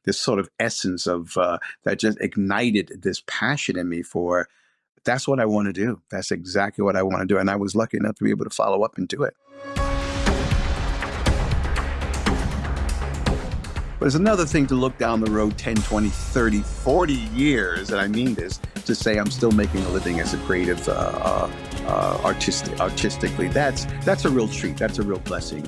this sort of essence of that just ignited this passion in me for that's what I want to do. That's exactly what I want to do. And I was lucky enough to be able to follow up and do it. But it's another thing to look down the road 10, 20, 30, 40 years, and I mean this, to say I'm still making a living as a creative, artistically. That's a real treat. That's a real blessing.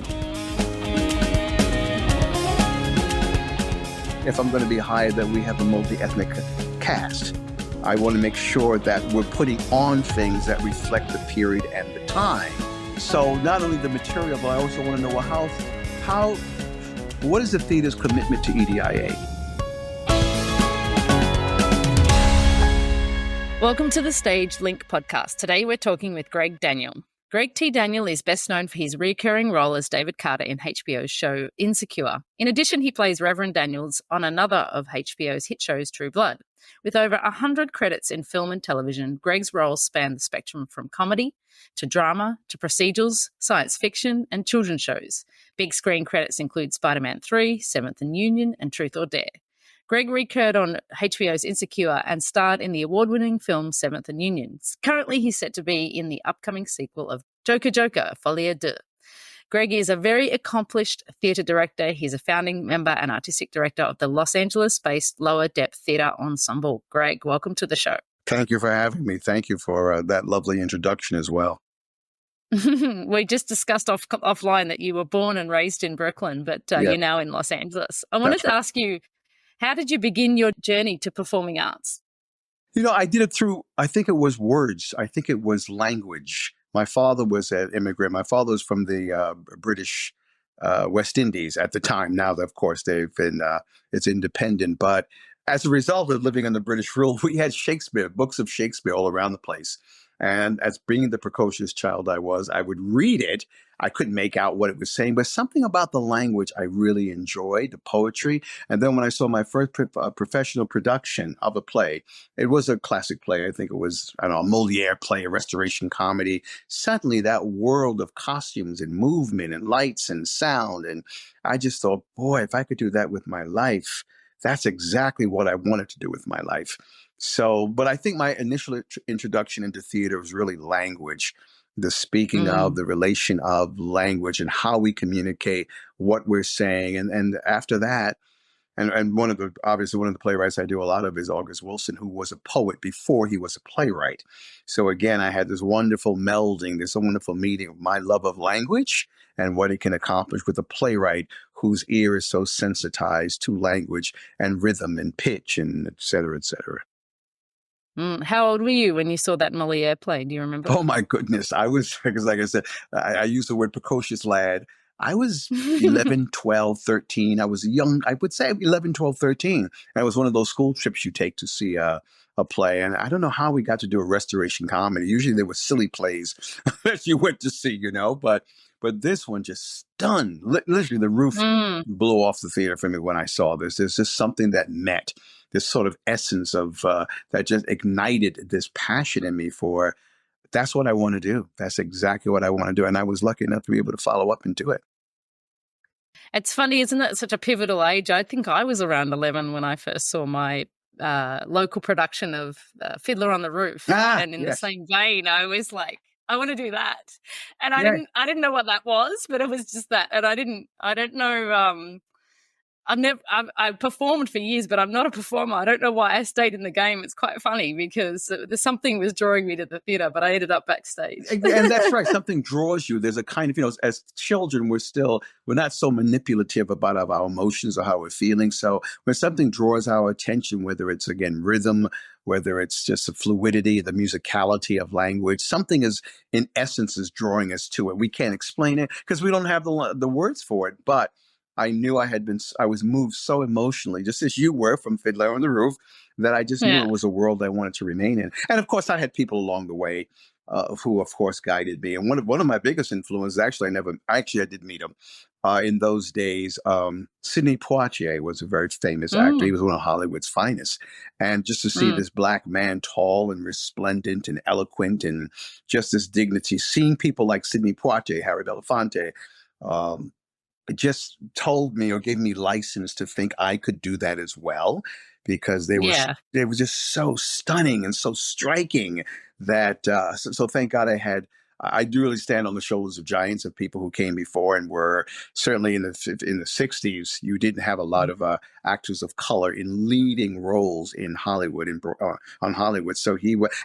If I'm going to be hired, that we have a multi-ethnic cast. I want to make sure that we're putting on things that reflect the period and the time. So not only the material, but I also want to know what is the theater's commitment to EDIA? Welcome to the Stage Link podcast. Today we're talking with Gregg Daniel. Gregg T. Daniel is best known for his recurring role as David Carter in HBO's show Insecure. In addition, he plays Reverend Daniels on another of HBO's hit shows, True Blood. With over 100 credits in film and television, Gregg's roles span the spectrum from comedy to drama to procedurals, science fiction, and children's shows. Big screen credits include Spiderman 3, 7th and Union, and Truth or Dare. Gregg recurred on HBO's Insecure and starred in the award-winning film 7th and Union. Currently, he's set to be in the upcoming sequel of Joker, Folie, Deux. Gregg is a very accomplished theatre director. He's a founding member and artistic director of the Los Angeles-based Lower Depth Theatre Ensemble. Gregg, welcome to the show. Thank you for having me. Thank you for that lovely introduction as well. We just discussed offline that you were born and raised in Brooklyn, but you're now in Los Angeles. I wanted to ask you, how did you begin your journey to performing arts? You know, I did it through, I think it was words. I think it was language. My father was an immigrant. My father was from the British West Indies at the time. Now, of course, they've been, it's independent. But as a result of living under British rule, we had Shakespeare, books of Shakespeare all around the place. And as being the precocious child I was, I would read it. I couldn't make out what it was saying, but something about the language I really enjoyed, the poetry. And then when I saw my first professional production of a play, it was a classic play. I think it was, a Moliere play, a restoration comedy. Suddenly that world of costumes and movement and lights and sound. And I just thought, boy, if I could do that with my life, that's exactly what I wanted to do with my life. So, but I think my initial introduction into theater was really language, the speaking of, the relation of language and how we communicate what we're saying. And after that, and obviously one of the playwrights I do a lot of is August Wilson, who was a poet before he was a playwright. So again, I had this wonderful melding, this wonderful meeting of my love of language and what it can accomplish with a playwright whose ear is so sensitized to language and rhythm and pitch and et cetera, et cetera. How old were you when you saw that Moliere play? Do you remember? Oh, my goodness. I was, because like I said, I use the word precocious lad. I was 11, 12, 13. I was young. I would say 11, 12, 13. And it was one of those school trips you take to see a play. And I don't know how we got to do a restoration comedy. Usually there were silly plays that you went to see, but this one just stunned. Literally, the roof blew off the theater for me when I saw this. There's just something that met this sort of essence of that just ignited this passion in me for that's what I want to do. That's exactly what I want to do. And I was lucky enough to be able to follow up and do it. It's funny, isn't it? Such a pivotal age. I think I was around 11 when I first saw my local production of Fiddler on the Roof. And in the same vein, I was like, I want to do that. And I didn't know what that was, but it was just that. And I don't know, I performed for years, but I'm not a performer. I don't know why I stayed in the game. It's quite funny because something was drawing me to the theater, but I ended up backstage. And that's right. Something draws you. There's a kind of, as children, we're not so manipulative about our emotions or how we're feeling. So when something draws our attention, whether it's, again, rhythm, whether it's just the fluidity, the musicality of language, something is, in essence, is drawing us to it. We can't explain it because we don't have the words for it, but I knew I was moved so emotionally, just as you were from Fiddler on the Roof, that I just knew it was a world I wanted to remain in. And of course, I had people along the way who, of course, guided me. And one of my biggest influences, I did meet him in those days. Sidney Poitier was a very famous actor. He was one of Hollywood's finest. And just to see this Black man, tall and resplendent and eloquent and just this dignity, seeing people like Sidney Poitier, Harry Belafonte, just told me or gave me license to think I could do that as well, because Yeah. they were just so stunning and so striking that so thank God I do really stand on the shoulders of giants, of people who came before and were certainly in the 60s. You didn't have a lot of actors of color in leading roles in Hollywood on Hollywood. So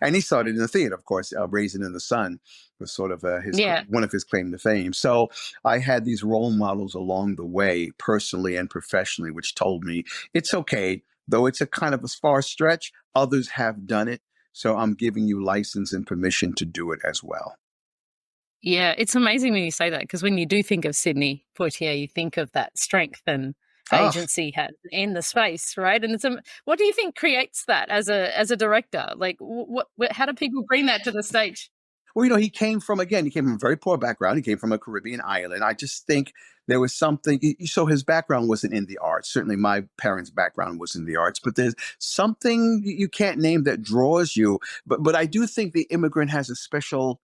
and he started in the theater, of course. Raisin in the Sun was sort of his Yeah. one of his claim to fame. So I had these role models along the way, personally and professionally, which told me it's okay, though it's a kind of a far stretch. Others have done it, so I'm giving you license and permission to do it as well. Yeah, it's amazing when you say that, because when you do think of Sidney Poitier, you think of that strength and Oh, agency had in the space, right? And what do you think creates that as a director? Like, how do people bring that to the stage? well, he came from a very poor background. He came from a Caribbean island. I just think there was something. So his background wasn't in the arts. Certainly, my parents' background was in the arts. But there's something you can't name that draws you. But I do think the immigrant has a special,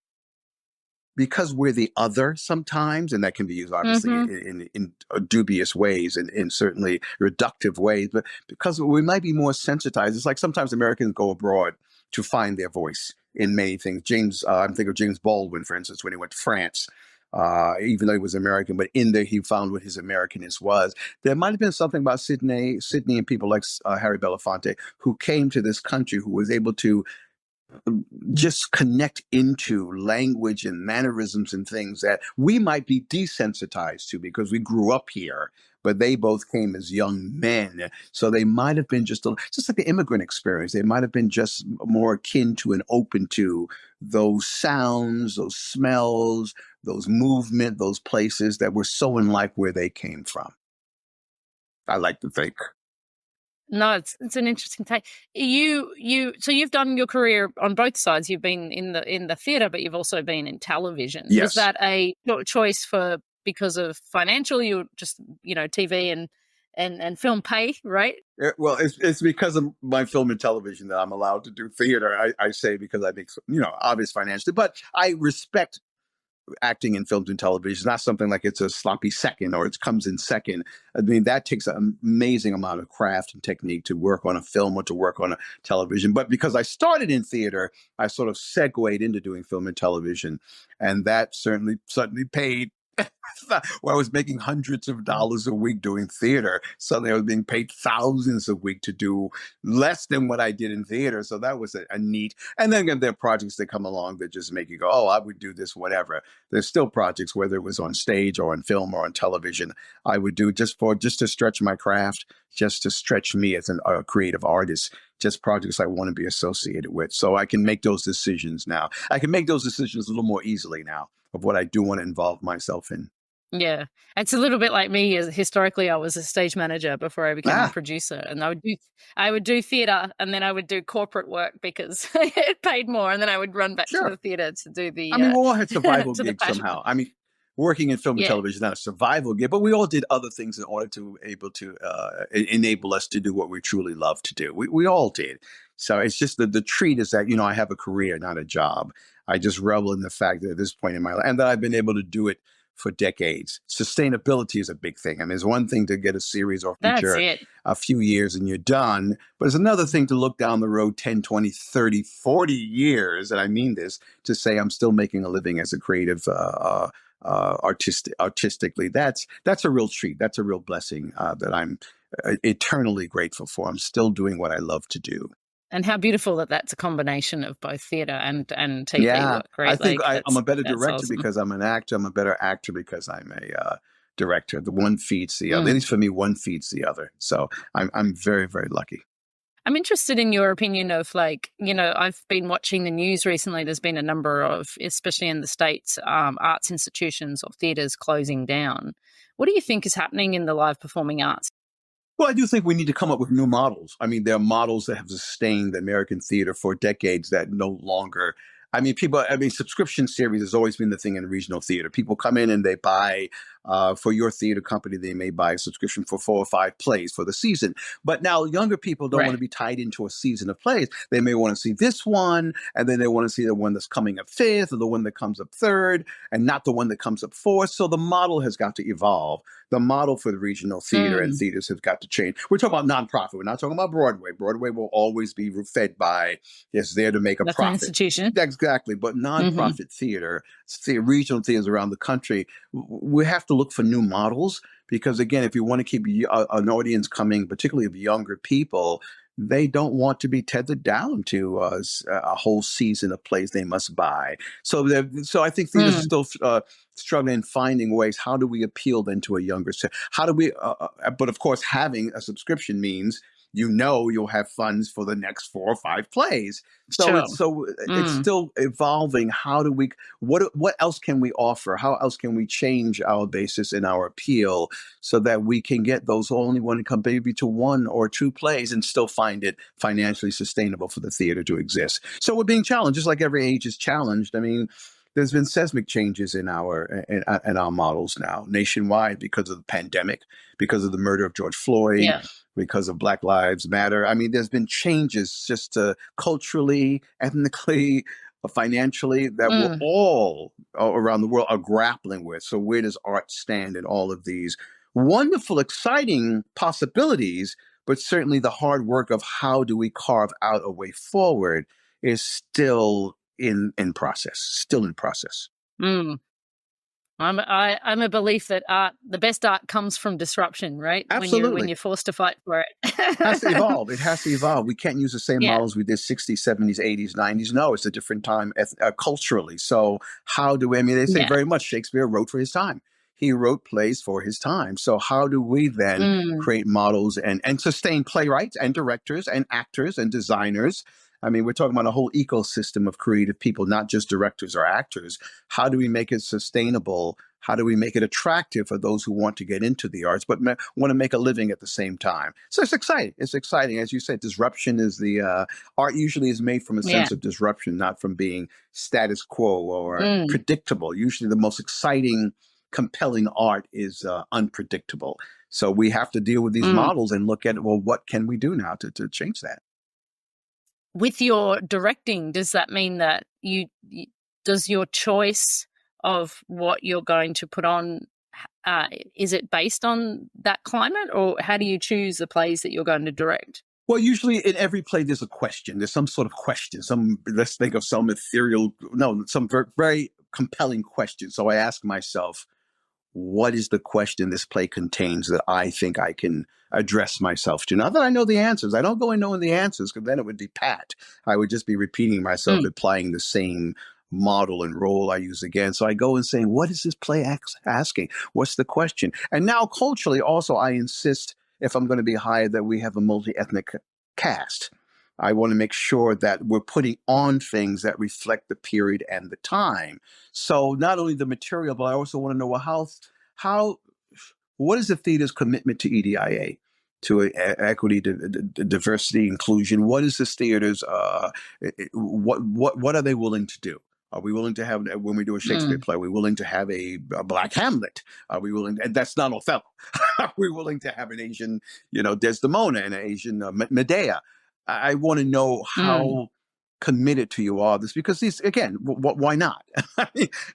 because we're the other sometimes, and that can be used obviously Hmm. in dubious ways and in certainly reductive ways, but because we might be more sensitized. It's like sometimes Americans go abroad to find their voice in many things. I'm thinking of James Baldwin, for instance, when he went to France. Even though he was American, but in there he found what his Americanness was. There might have been something about Sydney, and people like Harry Belafonte, who came to this country, who was able to just connect into language and mannerisms and things that we might be desensitized to because we grew up here, but they both came as young men. So they might have been just like the immigrant experience. They might have been just more akin to and open to those sounds, those smells, those movement, those places that were so unlike where they came from. I like to think. No, it's an interesting take. So you've done your career on both sides. You've been in the theater, but you've also been in television. Was Yes. that a choice for because of financial? You just TV and film pay, right? Well, it's because of my film and television that I'm allowed to do theater. I say because I think, obvious financially, but I respect acting in films and television. It's not something like it's a sloppy second or it comes in second. I mean, that takes an amazing amount of craft and technique to work on a film or to work on a television. But because I started in theater, I sort of segued into doing film and television. And that certainly paid. Where I was making hundreds of dollars a week doing theater, suddenly I was being paid thousands a week to do less than what I did in theater. So that was a neat. And then again, there are projects that come along that just make you go, "Oh, I would do this, whatever." There's still projects, whether it was on stage or on film or on television, I would do just to stretch my craft, just to stretch me as a creative artist. Just projects I want to be associated with, so I can make those decisions now. I can make those decisions a little more easily now of what I do want to involve myself in. Yeah, it's a little bit like me. As historically, I was a stage manager before I became a Ah, producer, and I would do theater, and then I would do corporate work because it paid more, and then I would run back to sure. the theater to do I the mean, we all had survival to the gigs passion. somehow. I mean, working in film and Yeah, television is not a survival gig, but we all did other things in order to able to enable us to do what we truly love to do. We all did. So it's just the treat is that I have a career, not a job. I just revel in the fact that at this point in my life, and that I've been able to do it for decades. Sustainability is a big thing. I mean, it's one thing to get a series or that's feature it. a few years and you're done, but it's another thing to look down the road 10, 20, 30, 40 years, and I mean this, to say I'm still making a living as a creative artistically. That's a real treat. That's a real blessing that I'm eternally grateful for. I'm still doing what I love to do. And how beautiful that that's a combination of both theater and TV Yeah, work, I right? think Like I'm a better that's director awesome. because I'm an actor. I'm a better actor because I'm a director. The one feeds the other. At Mm. least for me, one feeds the other. So I'm very, very lucky. I'm interested in your opinion of I've been watching the news recently. There's been a number of, especially in the States, arts institutions or theatres closing down. What do you think is happening in the live performing arts? Well, I do think we need to come up with new models. I mean, there are models that have sustained American theater for decades that no longer I mean, subscription series has always been the thing in regional theater. People come in and they buy, for your theater company, they may buy a subscription for 4 or 5 plays for the season. But now younger people don't want Right. to be tied into a season of plays. They may want to see this one, and then they want to see the one that's coming up fifth or the one that comes up third, and not the one that comes up fourth. So the model has got to evolve. The model for the regional theater and Mm. theaters has got to change. We're talking about nonprofit. We're not talking about Broadway. Broadway will always be fed by, it's there to make a That's an profit. institution. Exactly. But Hmm. nonprofit regional theaters around the country, we have to look for new models because, again, if you want to keep an audience coming, particularly of younger people, they don't want to be tethered down to a whole season of plays they must buy. So I think theaters are Mm. still struggling in finding ways. How do we appeal then to a younger set? How do we? But of course, having a subscription means you'll have funds for the next 4 or 5 plays. Sure. So it's Mm. still evolving. How do we? What else can we offer? How else can we change our basis and our appeal so that we can get those who only want to come maybe to 1 or 2 plays and still find it financially sustainable for the theater to exist? So we're being challenged, just like every age is challenged. I mean, there's been seismic changes in our models now nationwide because of the pandemic, because of the murder of George Floyd, Yeah. because of Black Lives Matter. I mean, there's been changes just culturally, ethnically, financially that we're Mm. all around the world are grappling with. So where does art stand in all of these wonderful, exciting possibilities? But certainly the hard work of how do we carve out a way forward is still in process, still in process. Mm. I'm a belief that the best art comes from disruption, right? When Absolutely. you're forced to fight for Has to it. evolve. It has to evolve. We can't use the same Yeah. models we did 60s, 70s, 80s, 90s. No, it's a different time culturally. So how do we, I mean, they say Yeah. very much Shakespeare wrote for his time. He wrote plays for his time. So how do we then Mm. create models and sustain playwrights and directors and actors and designers? I mean, we're talking about a whole ecosystem of creative people, not just directors or actors. How do we make it sustainable? How do we make it attractive for those who want to get into the arts, but want to make a living at the same time? So it's exciting. It's exciting. As you said, disruption is art usually is made from a Yeah. sense of disruption, not from being status quo or Mm. predictable. Usually the most exciting, compelling art is unpredictable. So we have to deal with these Mm. models and look at, well, what can we do now to change that? With your directing, does that mean that does your choice of what you're going to put on, is it based on that climate, or how do you choose the plays that you're going to direct? Well, usually in every play, there's a question. There's some sort of question. Let's think of some ethereal, no, some very, very compelling question. So I ask myself, what is the question this play contains that I think I can address myself to? Not that I know the answers. I don't go in knowing the answers because then it would be pat. I would just be repeating myself, Mm. applying the same model and role I use again. So I go and say, what is this play asking? What's the question? And now culturally, also, I insist if I'm going to be hired that we have a multi-ethnic cast. I want to make sure that we're putting on things that reflect the period and the time. So not only the material, but I also want to know, well, how what is the theater's commitment to EDIA, to equity, diversity, inclusion? What is this theater's what are they willing to do? Are we willing to have, when we do a Shakespeare Mm. play, are we willing to have a black Hamlet? Are we willing, and that's not Othello. Are we willing to have an Asian, Desdemona and an Asian Medea? I want to know Mm. how committed to you are this, because these, again, why not?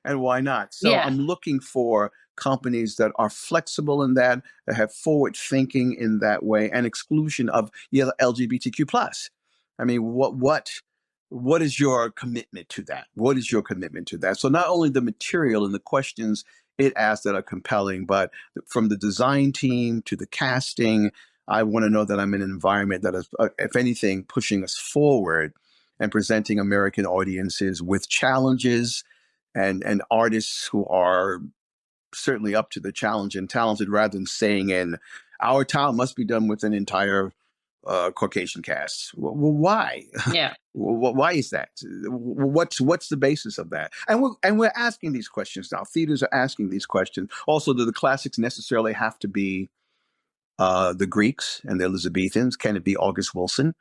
And why not? So Yeah. I'm looking for companies that are flexible in that have forward thinking in that way, and exclusion of LGBTQ plus. I mean, what is your commitment to that? What is your commitment to that? So not only the material and the questions it asks that are compelling, but from the design team to the casting, I want to know that I'm in an environment that is, if anything, pushing us forward and presenting American audiences with challenges and artists who are certainly up to the challenge and talented, rather than saying, in our talent must be done with an entire Caucasian cast. Well, why? Yeah. Why is that? What's the basis of that? And we're asking these questions now. Theaters are asking these questions. Also, do the classics necessarily have to be the Greeks and the Elizabethans? Can it be August Wilson?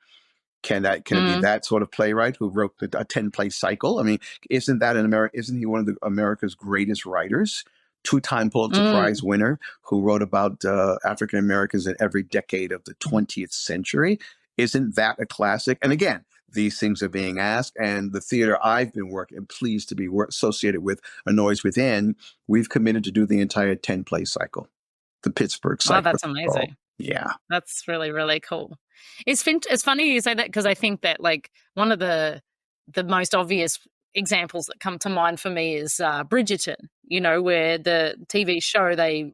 Can it be that sort of playwright who wrote a 10-play cycle? I mean, isn't that isn't he one of America's greatest writers? Two-time Pulitzer Prize winner who wrote about African Americans in every decade of the 20th century. Isn't that a classic? And again, these things are being asked, and the theater I've been pleased to be associated with, A Noise Within, we've committed to do the entire 10-play cycle, the Pittsburgh cycle. Oh, that's amazing. Yeah. That's really, really cool. It's funny you say that, because I think that like one of the most obvious examples that come to mind for me is Bridgerton, where the TV show, they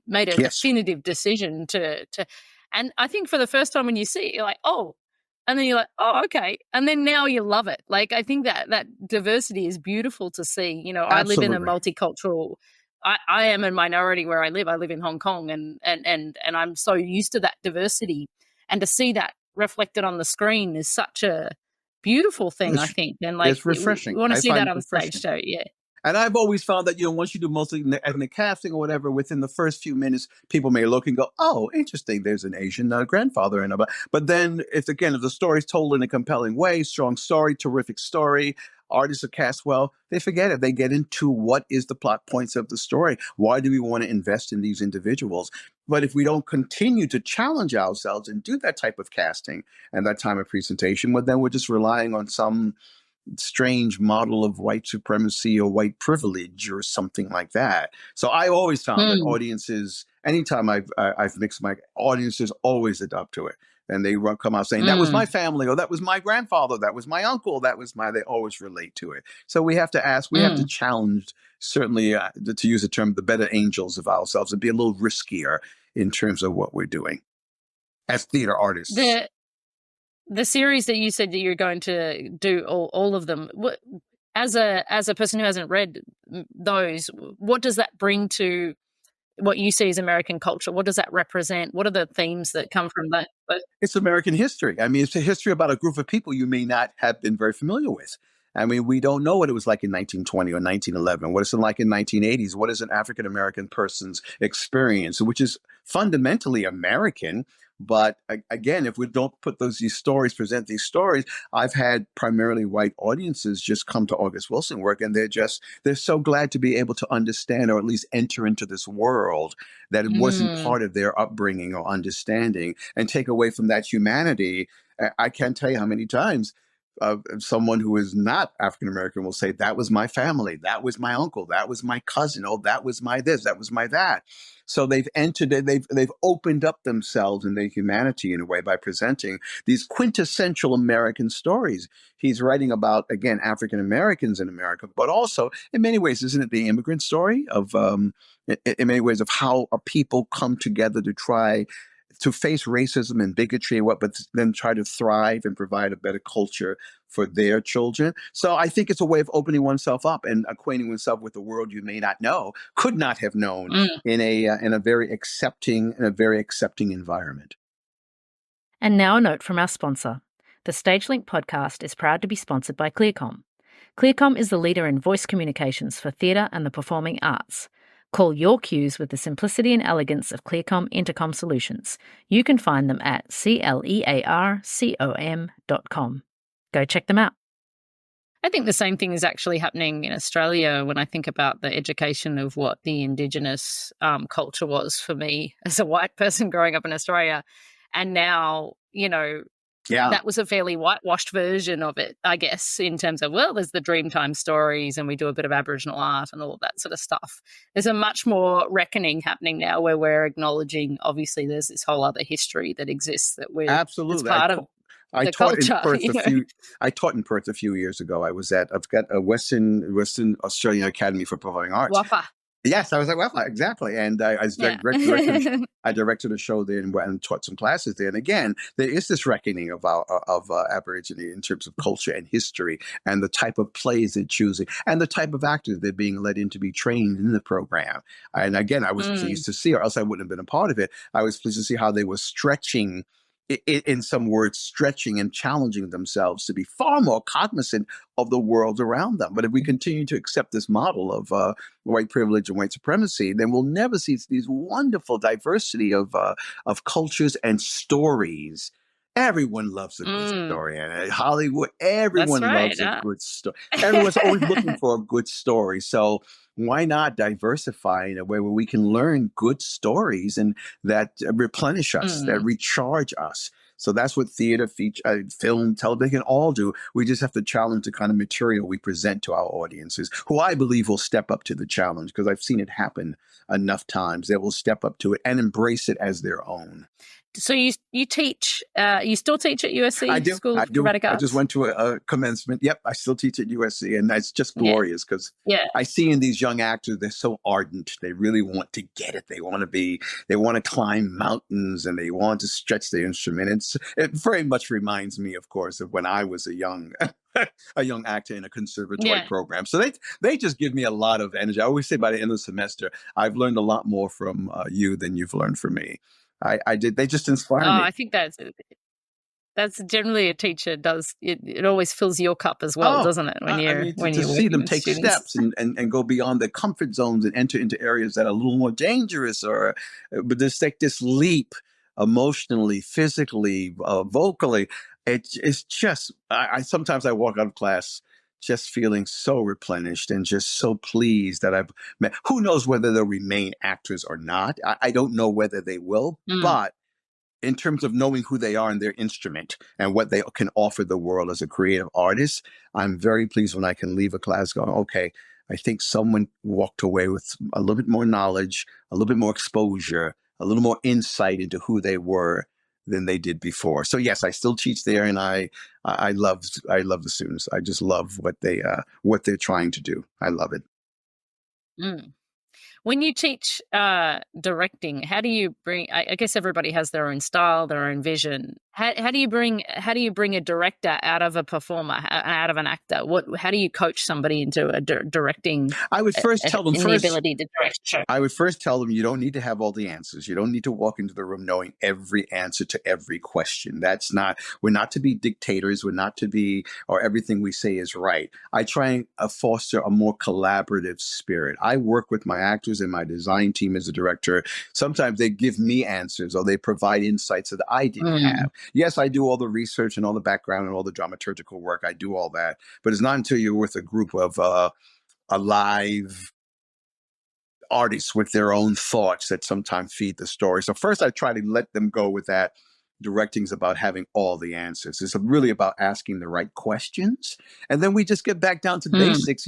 made a definitive decision to, and I think for the first time when you see it, you're like, oh, and then you're like, oh, okay. And then now you love it. Like, I think that diversity is beautiful to see. I live in a multicultural, I am a minority where I live. I live in Hong Kong, and I'm so used to that diversity, and to see that reflected on the screen is such a beautiful thing, I think. And like, it's refreshing. You want to see that on stage too. Yeah. And I've always found that, once you do mostly ethnic casting or whatever, within the first few minutes, people may look and go, oh, interesting, there's an Asian grandfather. But then, if the story's told in a compelling way, strong story, terrific story, artists are cast well, they forget it. They get into what is the plot points of the story. Why do we want to invest in these individuals? But if we don't continue to challenge ourselves and do that type of casting and that time of presentation, well, then we're just relying on some strange model of white supremacy or white privilege or something like that. So I always found that audiences, anytime I've mixed my audiences, always adopt to it. And they come out saying, that was my family, or that was my grandfather, that was my uncle, they always relate to it. So we have to ask, we have to challenge, certainly, to use the term, the better angels of ourselves, and be a little riskier in terms of what we're doing as theater artists. The series that you said that you're going to do all of them, as a person who hasn't read those, what does that bring to what you see as American culture? What does that represent? What are the themes that come from that? It's American history. I mean, it's a history about a group of people you may not have been very familiar with. I mean, we don't know what it was like in 1920 or 1911. What is it like in 1980s? What is an African-American person's experience, which is fundamentally American? But again, if we don't present these stories, I've had primarily white audiences just come to August Wilson work, and they're so glad to be able to understand, or at least enter into this world that it wasn't part of their upbringing or understanding, and take away from that humanity. I can't tell you how many times someone who is not African-American will say, that was my family, that was my uncle, that was my cousin, oh, that was my this, that was my that. So they've entered it, they've opened up themselves and their humanity in a way by presenting these quintessential American stories. He's writing about, again, African-Americans in America, but also, in many ways, isn't it the immigrant story of, in many ways, of how a people come together to try to face racism and bigotry, but then try to thrive and provide a better culture for their children. So I think it's a way of opening oneself up and acquainting oneself with the world you may not know, could not have known in a very accepting environment. And now a note from our sponsor. The StageLink podcast is proud to be sponsored by ClearComm. ClearComm is the leader in voice communications for theatre and the performing arts. Call your cues with the simplicity and elegance of ClearComm Intercom solutions. You can find them at clearcom.com. Go check them out. I think the same thing is actually happening in Australia when I think about the education of what the Indigenous culture was for me as a white person growing up in Australia. And now, that was a fairly whitewashed version of it, I guess, in terms of, well, there's the Dreamtime stories and we do a bit of Aboriginal art and all of that sort of stuff. There's a much more reckoning happening now where we're acknowledging, obviously, there's this whole other history that exists that we're absolutely part of. I taught in Perth a few years ago. I've got a Western Australian Academy for Performing Arts. WAPA. Yes, I was like, well, exactly. And I directed a show there and taught some classes there. And again, there is this reckoning of Aborigine in terms of culture and history, and the type of plays they're choosing, and the type of actors they're being let in to be trained in the program. And again, I was pleased to see, or else I wouldn't have been a part of it. I was pleased to see how they were stretching, in some words, stretching and challenging themselves to be far more cognizant of the world around them. But if we continue to accept this model of white privilege and white supremacy, then we'll never see these wonderful diversity of cultures and stories. Everyone loves a good Mm, story. And at Hollywood, that's everyone right. loves a good story. Everyone's always looking for a good story. So why not diversify in a way where we can learn good stories and that replenish us, that Mm. recharge us? So that's what theater, feature, film, television can all do. We just have to challenge the kind of material we present to our audiences, who I believe will step up to the challenge because I've seen it happen enough times. They will step up to it and embrace it as their own. So you teach, you still teach at I USC do. School I of do. Dramatic I just Arts? went to a commencement. Yep, I still teach at USC, and that's just Yeah, glorious because yeah. I see in these young actors they're so ardent. They really want to get it. They want to be. They want to climb mountains, and they want to stretch their instrument. It very much reminds me, of course, of when I was a young. A young actor in a conservatory Yeah. program, so they just give me a lot of energy. I always say by the end of the semester, I've learned a lot more from you than you've learned from me. I did. They just Oh, inspire me. I think that's generally a teacher does. It always fills your cup as well, Oh, doesn't it? I mean, When to you're see working them with take students. steps and go beyond their comfort zones and enter into areas that are a little more dangerous, or but just take this leap emotionally, physically, vocally. It's just I sometimes I walk out of class just feeling so replenished and just so pleased that I've met. Who knows whether they'll remain actors or not? I don't know whether they will, Mm, but in terms of knowing who they are and their instrument and what they can offer the world as a creative artist, I'm very pleased when I can leave a class going, okay, I think someone walked away with a little bit more knowledge, a little bit more exposure, a little more insight into who they were than they did before. So yes, I still teach there, and I love the students. I just love what they're trying to do. I love it. mm. When you teach directing, how do you bring? I guess everybody has their own style, their own vision. How do you bring a director out of a performer, out of an actor? How do you coach somebody into directing I would first tell them in the first ability to direct a show? I would first tell them you don't need to have all the answers. You don't need to walk into the room knowing every answer to every question. We're not to be dictators. We're not to be, or everything we say is right. I try and foster a more collaborative spirit. I work with my actors and my design team as a director. Sometimes they give me answers or they provide insights that I didn't Mm, have. Yes, I do all the research and all the background and all the dramaturgical work. I do all that. But it's not until you're with a group of alive artists with their own thoughts that sometimes feed the story. So first I try to let them go with that. Directing's about having all the answers. It's really about asking the right questions. And then we just get back down to mm, basics.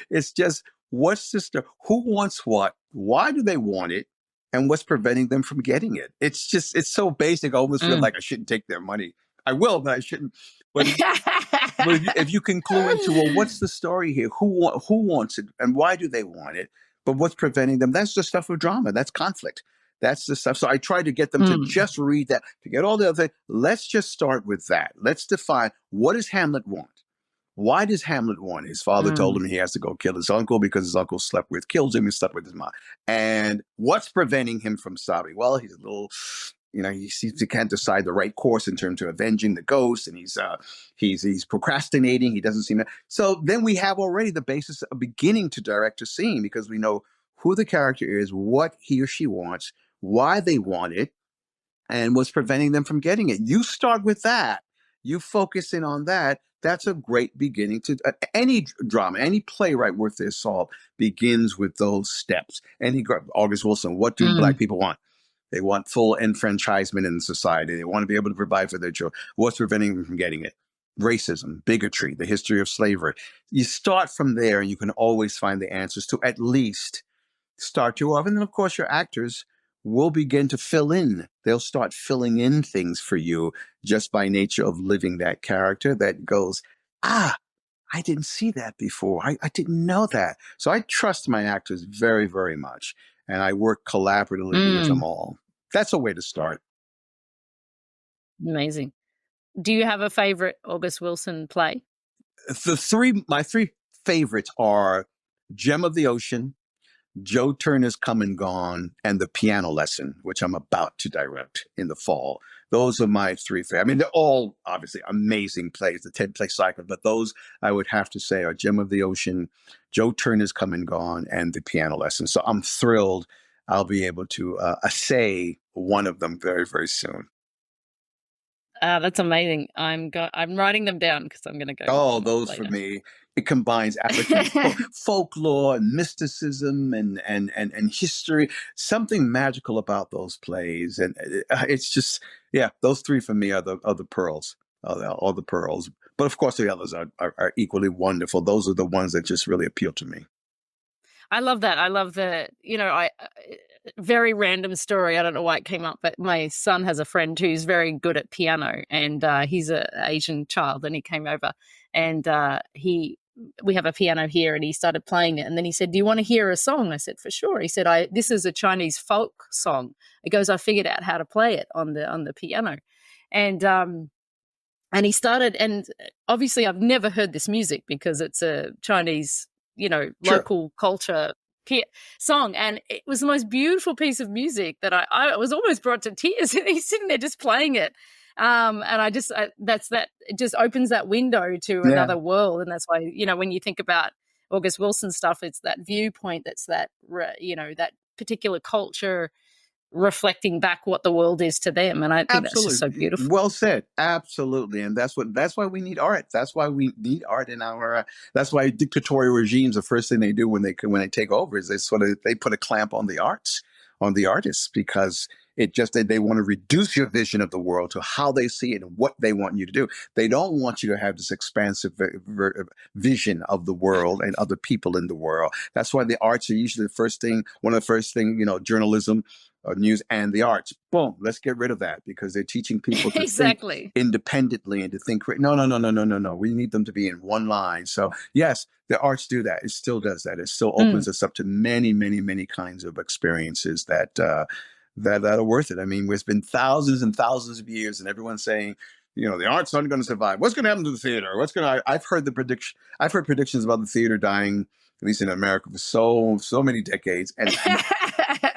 It's just what's the story? Who wants what? Why do they want it? And what's preventing them from getting it? It's so basic. I almost feel mm. like I shouldn't take their money. I will, but I shouldn't. But if you can clue into, well, what's the story here? Who wants it, and why do they want it? But what's preventing them? That's the stuff of drama. That's conflict. That's the stuff. So I try to get them to Mm, just read that. To get all the other thing, let's just start with that. Let's define, what does Hamlet want? Why does Hamlet want? His father told mm, him he has to go kill his uncle because his uncle killed him and slept with his mom. And what's preventing him from stopping? Well, he's a little, he seems he can't decide the right course in terms of avenging the ghost, and he's procrastinating. He doesn't seem to. So then we have already the basis of beginning to direct a scene because we know who the character is, what he or she wants, why they want it, and what's preventing them from getting it. You start with that. You focus in on that. That's a great beginning to any drama, any playwright worth their salt begins with those steps. August Wilson, what do mm. Black people want? They want full enfranchisement in society. They want to be able to provide for their children. What's preventing them from getting it? Racism, bigotry, the history of slavery. You start from there and you can always find the answers to at least start you off. And then, of course, your actors will begin to fill in. They'll start filling in things for you just by nature of living that character that goes, I didn't see that before. I didn't know that. So I trust my actors very, very much. And I work collaboratively with them Mm, all. That's a way to start. amazing. Do you have a favorite August Wilson play? My three favorites are Gem of the Ocean, Joe Turner's Come and Gone, and The Piano Lesson, which I'm about to direct in the fall. Those are my three favorites. I mean, they're all obviously amazing plays, the 10 play cycle, but those I would have to say are Gem of the Ocean, Joe Turner's Come and Gone, and The Piano Lesson. So I'm thrilled I'll be able to essay one of them very, very soon. That's amazing. I'm writing them down because I'm going to go look Oh, them up those for later. me. It combines African folklore and mysticism and history. Something magical about those plays, and it's just yeah. Those three for me are the pearls, are the pearls. But of course, the others are equally wonderful. Those are the ones that just really appeal to me. I love that. I love I very random story. I don't know why it came up, but my son has a friend who's very good at piano, and he's an Asian child, and he came over, and we have a piano here, and he started playing it, and then he said, "Do you want to hear a song?" I said, "For sure." He said, "This is a Chinese folk song." He goes, "I figured out how to play it on the piano," and and he started, and obviously I've never heard this music because it's a Chinese, Sure. local culture song. And it was the most beautiful piece of music that I was almost brought to tears. And he's sitting there just playing it. And it just opens that window to Yeah. another world. And that's why, when you think about August Wilson stuff, it's that viewpoint, that's that particular culture reflecting back what the world is to them. And I think that's just so Absolutely. beautiful. Well said. Absolutely. And that's why we need art. That's why we need art in our that's why dictatorial regimes, the first thing they do when they take over is they put a clamp on the arts, on the artists, because they want to reduce your vision of the world to how they see it and what they want you to do. They don't want you to have this expansive vision of the world and other people in the world. That's why the arts are usually one of the first thing, journalism, news, and the arts. Boom, let's get rid of that because they're teaching people to think Exactly. independently and to think. No, no, no, no, no, no, no. We need them to be in one line. So yes, the arts do that. It still does that. It still Mm. opens us up to many, many, many kinds of experiences that are worth it. I mean, it's been thousands and thousands of years, and everyone's saying, the arts aren't going to survive. What's going to happen to the theater? I've heard the prediction. I've heard predictions about the theater dying, at least in America, for so many decades, and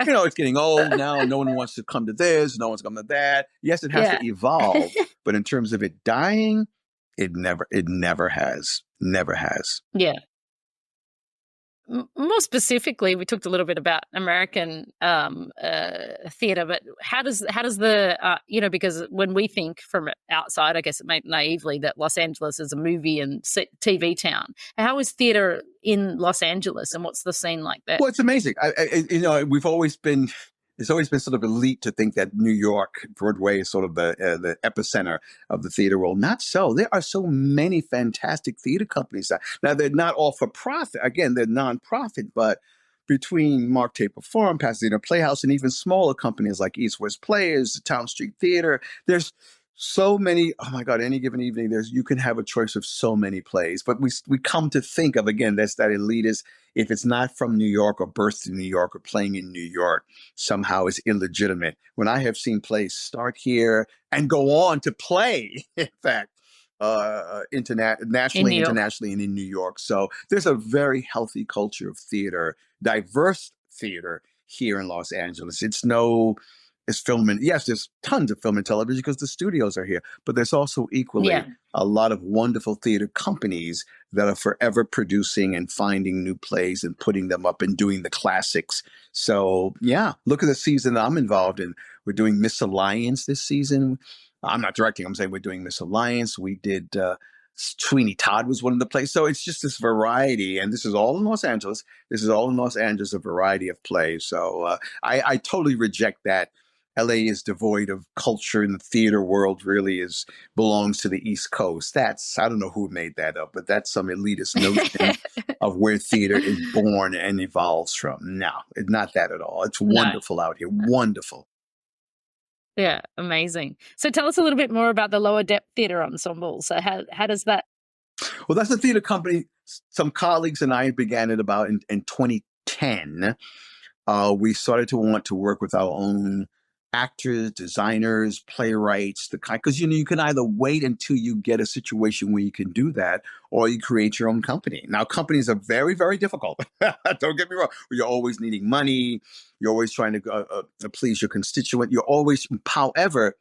it's getting old now. No one wants to come to this. No one's coming to that. Yes, it has Yeah. to evolve, but in terms of it dying, it never has. Never has. Yeah. More specifically, we talked a little bit about American theater, but how does the because when we think from outside, I guess it may naively that Los Angeles is a movie and TV town. How is theater in Los Angeles, and what's the scene like there? Well, it's amazing. It's always been sort of elite to think that New York, Broadway, is sort of the epicenter of the theater world. Not so. There are so many fantastic theater companies. Now, they're not all for profit. Again, they're nonprofit, but between Mark Taper Forum, Pasadena Playhouse, and even smaller companies like East West Players, the Town Street Theater, there's so many. Oh my God! Any given evening, you can have a choice of so many plays. But we come to think of, again, that's that elitist. If it's not from New York or birthed in New York or playing in New York, somehow is illegitimate. When I have seen plays start here and go on to play, in fact, In nationally, New York? internationally, and in New York. So there's a very healthy culture of theater, diverse theater here in Los Angeles. It's film and yes, there's tons of film and television because the studios are here, but there's also equally Yeah. a lot of wonderful theater companies that are forever producing and finding new plays and putting them up and doing the classics. So yeah, look at the season that I'm involved in. We're doing Miss Alliance this season. I'm not directing. I'm saying we're doing Miss Alliance. We did Sweeney Todd was one of the plays. So it's just this variety, and this is all in Los Angeles. This is all in Los Angeles, a variety of plays. So I totally reject that. LA is devoid of culture, and the theater world really belongs to the East Coast. I don't know who made that up, but that's some elitist notion of where theater is born and evolves from. No, it's not that at all. It's No. wonderful out here. Wonderful. Yeah, amazing. So tell us a little bit more about the Lower Depth Theatre Ensemble. So how does that? Well, that's a theater company. Some colleagues and I began it about in 2010. We started to want to work with our own actors, designers, playwrights, the kind, because you can either wait until you get a situation where you can do that, or you create your own company. Now, companies are very, very difficult. Don't get me wrong. You're always needing money. You're always trying to please your constituent. However,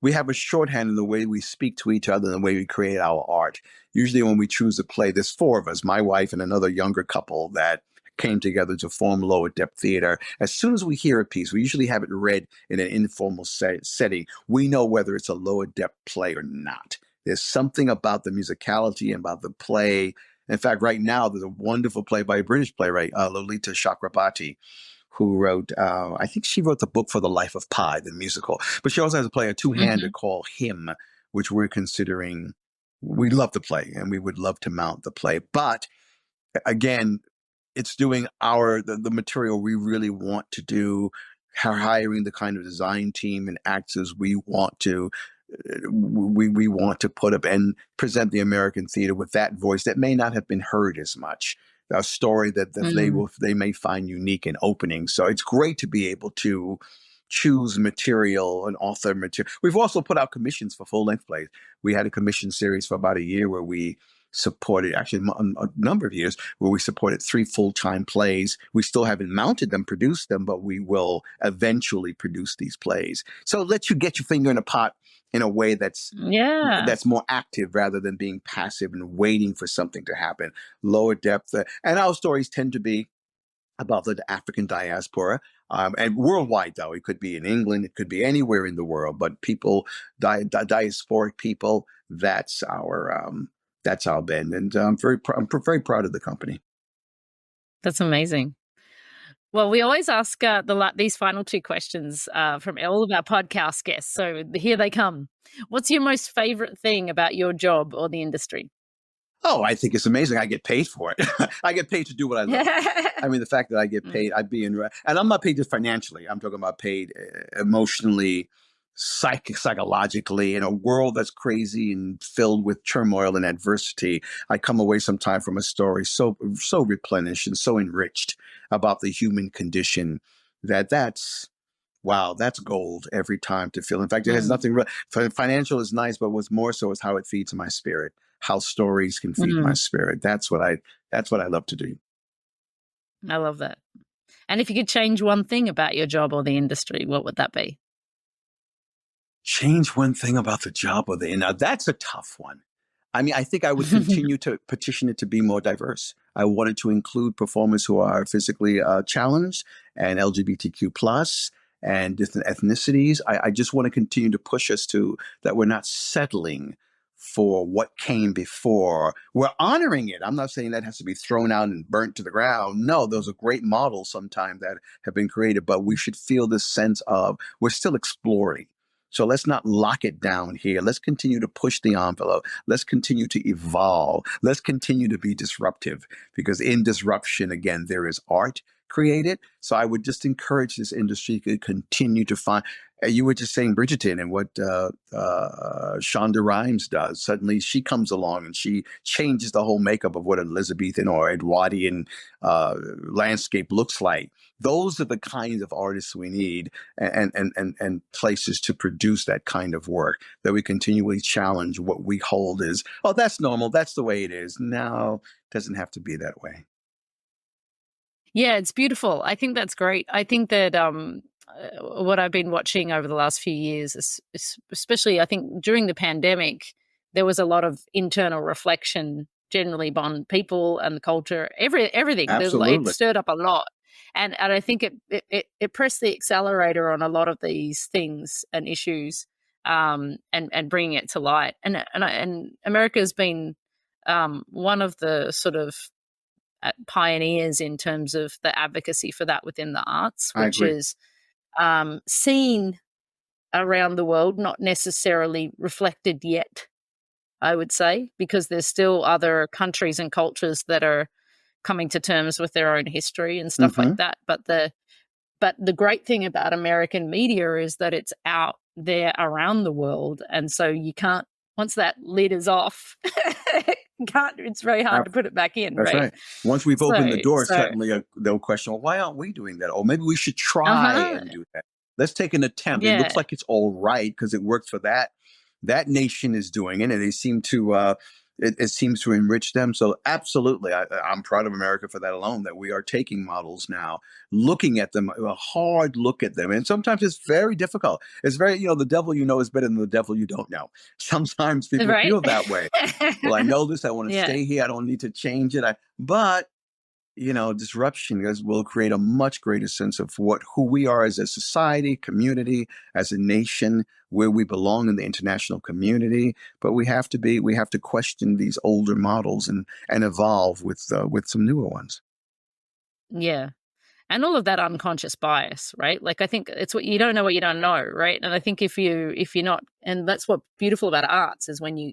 we have a shorthand in the way we speak to each other and the way we create our art. Usually when we choose a play, there's four of us, my wife and another younger couple that came together to form Lower Depth Theater. As soon as we hear a piece, we usually have it read in an informal setting. We know whether it's a lower depth play or not. There's something about the musicality and about the play. In fact, right now, there's a wonderful play by a British playwright, Lolita Chakrabarti, who wrote, I think she wrote the book for The Life of Pi, the musical. But she also has a play, a two-hander called Him, which we're considering. We love the play, and we would love to mount the play. But again, it's doing the material we really want to do, hiring the kind of design team and actors we want to put up and present the American theater with that voice that may not have been heard as much, a story that they may find unique and opening. So it's great to be able to choose material and author material. We've also put out commissions for full-length plays. We had a commission series for about a year where we supported, actually a number of years, where we supported 3 full-time plays. We still haven't mounted them, produced them, but we will eventually produce these plays. So it lets you get your finger in a pot in a way that's more active rather than being passive and waiting for something to happen. Lower depth. And our stories tend to be about the African diaspora, and worldwide, though. It could be in England, it could be anywhere in the world, but people, diasporic people, that's our bend. And I'm very proud of the company. That's amazing. Well, we always ask these final 2 questions from all of our podcast guests. So here they come. What's your most favorite thing about your job or the industry? Oh, I think it's amazing. I get paid for it. I get paid to do what I love. I mean, the fact that I get paid, and I'm not paid just financially. I'm talking about paid emotionally, psychologically. In a world that's crazy and filled with turmoil and adversity, I come away sometime from a story so replenished and so enriched about the human condition that's gold every time to feel. In fact, it has nothing. Financial is nice, but what's more so is how it feeds my spirit. How stories can feed my spirit. That's what I love to do. I love that. And if you could change one thing about your job or the industry, what would that be? Change one thing about the job or the now that's a tough one. I mean, I think I would continue to petition it to be more diverse. I wanted to include performers who are physically challenged and LGBTQ plus and different ethnicities. I just want to continue to push us to that we're not settling for what came before. We're honoring it. I'm not saying that has to be thrown out and burnt to the ground. No, those are great models sometimes that have been created, but we should feel this sense of we're still exploring. So let's not lock it down here. Let's continue to push the envelope. Let's continue to evolve. Let's continue to be disruptive, because in disruption, again, there is art created. So I would just encourage this industry to continue to find. You were just saying Bridgerton and what Shonda Rhimes does. Suddenly she comes along and she changes the whole makeup of what an Elizabethan or Edwardian landscape looks like. Those are the kinds of artists we need and places to produce that kind of work, that we continually challenge what we hold as, oh, that's normal. That's the way it is. No, it doesn't have to be that way. Yeah, it's beautiful. I think that's great. I think that what I've been watching over the last few years, especially I think during the pandemic, there was a lot of internal reflection generally on people and the culture, everything. Absolutely. It stirred up a lot. And I think it pressed the accelerator on a lot of these things and issues, and bringing it to light. And America's been one of the sort of pioneers in terms of the advocacy for that within the arts, which is seen around the world, not necessarily reflected yet, I would say, because there's still other countries and cultures that are coming to terms with their own history and stuff like that. But the great thing about American media is that it's out there around the world, and so you can't, once that lid is off, it's very hard to put it back in. That's right. Once we've opened the door, suddenly they'll question, well, why aren't we doing that? Or maybe we should try and do that. Let's take an attempt. It looks like it's all right because it works for that. That nation is doing it, and they seem to it seems to enrich them. So absolutely, I'm proud of America for that alone, that we are taking models now, looking at them, a hard look at them. And sometimes it's very difficult. It's very, the devil you know is better than the devil you don't know. Sometimes people feel that way. Well, I know this. I want to stay here. I don't need to change it. But disruption will create a much greater sense of who we are as a society, community, as a nation, where we belong in the international community. But we have to question these older models and evolve with some newer ones. Yeah. And all of that unconscious bias, right? Like, I think it's what you don't know what you don't know, right? And I think if you're not, and that's what's beautiful about arts is when you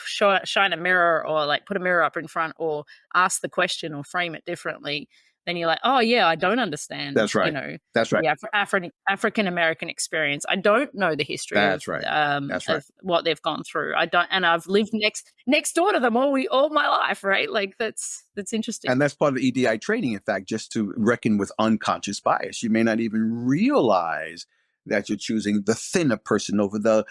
shine a mirror or like put a mirror up in front or ask the question or frame it differently, then you're like, oh yeah, I don't understand. That's right. That's right. The African American experience. I don't know the history That's right. That's right. of what they've gone through. I don't, and I've lived next door to them all my life, right? Like that's interesting. And that's part of the EDI training, in fact, just to reckon with unconscious bias. You may not even realize that you're choosing the thinner person over the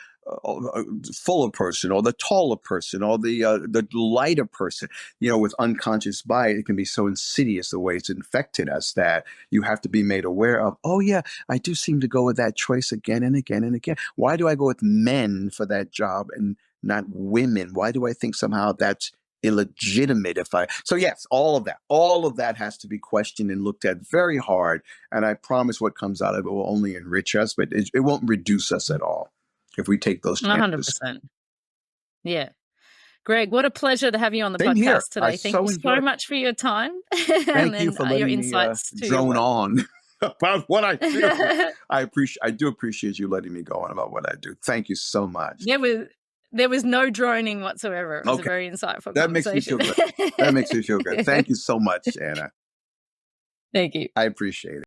fuller person, or the taller person, or the lighter person. With unconscious bias, it can be so insidious the way it's infected us that you have to be made aware of. Oh yeah, I do seem to go with that choice again and again and again. Why do I go with men for that job and not women? Why do I think somehow that's illegitimate so yes, all of that has to be questioned and looked at very hard, and I promise what comes out of it will only enrich us, but it won't reduce us at all if we take those chances. 100%. Yeah. Greg, what a pleasure to have you on the Same podcast here. today. Thank you so much for your time. Thank you for letting your me insights drone on about what I do. I do appreciate you letting me go on about what I do. Thank you so much. There was no droning whatsoever. It was a very insightful conversation. Makes me feel good. That makes me feel good. Thank you so much, Anna. Thank you. I appreciate it.